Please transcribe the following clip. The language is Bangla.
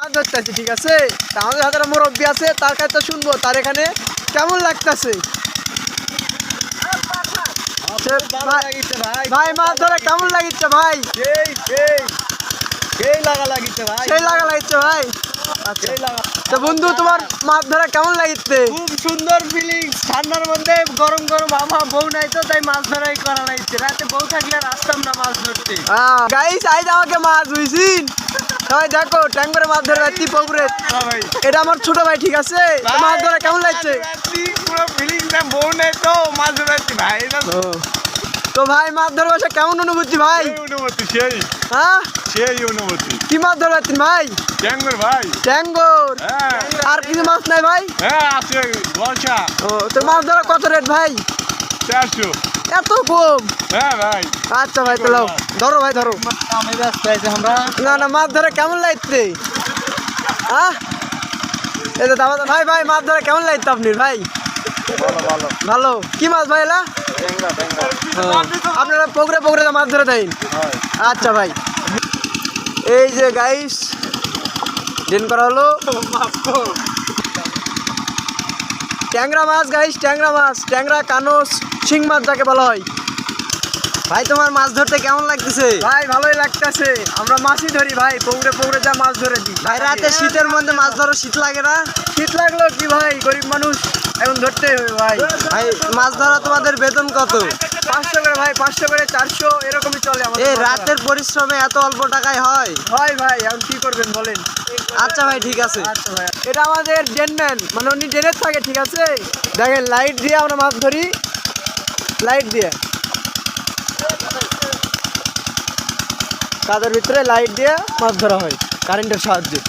মাছ ধরতেছি, ঠিক আছে? আমাদের হাতে মুরব্বী আছে, তার কাছে তো শুনবো তার এখানে কেমন লাগতেছে। ভাই মাছ ধরে কেমন লাগিচ্ছে ভাই? সেই লাগা লাগিচ্ছে ভাই। তো বন্ধু তোমার মাছ ধরা কেমন লাগিচ্ছে? খুব সুন্দর ফিলিংস। ঠান্ডার মধ্যে গরম গরম আবহাওয়া, বউ নাই তো তাই মাছ ধরাই করা লাগছে। রাতে বউ থাকলে আর আসতাম না মাছ ধরতে। গাইস আইজ আমাকে মাছ বুঝিন সবাই দেখো ট্যাং করে মাছ ধরে রাখছি পুকুরে। এটা আমার ছোট ভাই, ঠিক আছে? মাছ ধরা কেমন লাগছে? পুরো ফিলিংসটা, বউ নাই তো মাছ ধরাচ্ছি ভাই। তো ভাই মাছ ধরে বসে কেমন অনুভূতি ভাই? অনুভূতি সেই, হ্যাঁ সেই অনুভূতি। কি মাছ ধরে রাখছেন ভাই? ট্যাঙ্গর ভাই। ট্যাঙ্গর? হ্যাঁ আর কিছু মাছ নাই ভাই? হ্যাঁ আছে বলছা। ও তো মাছ ধরা কত রেট ভাই? 400। এত কম? হ্যাঁ ভাই। আচ্ছা ভাই তাহলে ধরো ভাই ধরো। আমি ব্যস্ত আছি আমরা। না না মাছ ধরে কেমন লাগছে? হ্যাঁ এই তো দাদা ভাই, ভাই মাছ ধরে কেমন লাগছে আপনার ভাই? ভালো ভালো ভালো। কি মাছ ভাই এলা? ট্যাংরা ট্যাংরা। আপনারা পুকুরে পুকুরে মাছ ধরে দেন? আচ্ছা ভাই, এই যে গাইস ডেন করা হলো ট্যাংরা মাছ গাইস, ট্যাংরা মাছ, ট্যাংরা, কানস, শিং মাছ যাকে বলা হয়। ভাই তোমার মাছ ধরতে কেমন লাগতেছে? ভাই ভালোই লাগতেছে, আমরা মাছই ধরি ভাই, পুকুরে পুকুরে যা মাছ ধরে দিই ভাই রাতে শীতের মধ্যে মাছ ধরো, শীত লাগে না? শীত লাগলো কি ভাই, গরিব মানুষ এখন ধরতেই হবে ভাই। ভাই মাছ ধরা তোমাদের বেতন কত? 500 করে ভাই, 500 করে 400 এরকমই চলে আমাদের। এই রাতের পরিশ্রমে এত অল্প টাকায় হয়? হয় ভাই, এখন কি করবেন বলেন? আচ্ছা ভাই ঠিক আছে। আচ্ছা ভাই, এটা আমাদের ডেনম্যান, মানে উনি ডেনের থাকে, ঠিক আছে? দেখেন লাইট দিয়ে আমরা মাছ ধরি, লাইট দিয়ে কাদের ভিতরে লাইট দিয়ে মাছ ধরা হয় কারেন্টের সাহায্যে।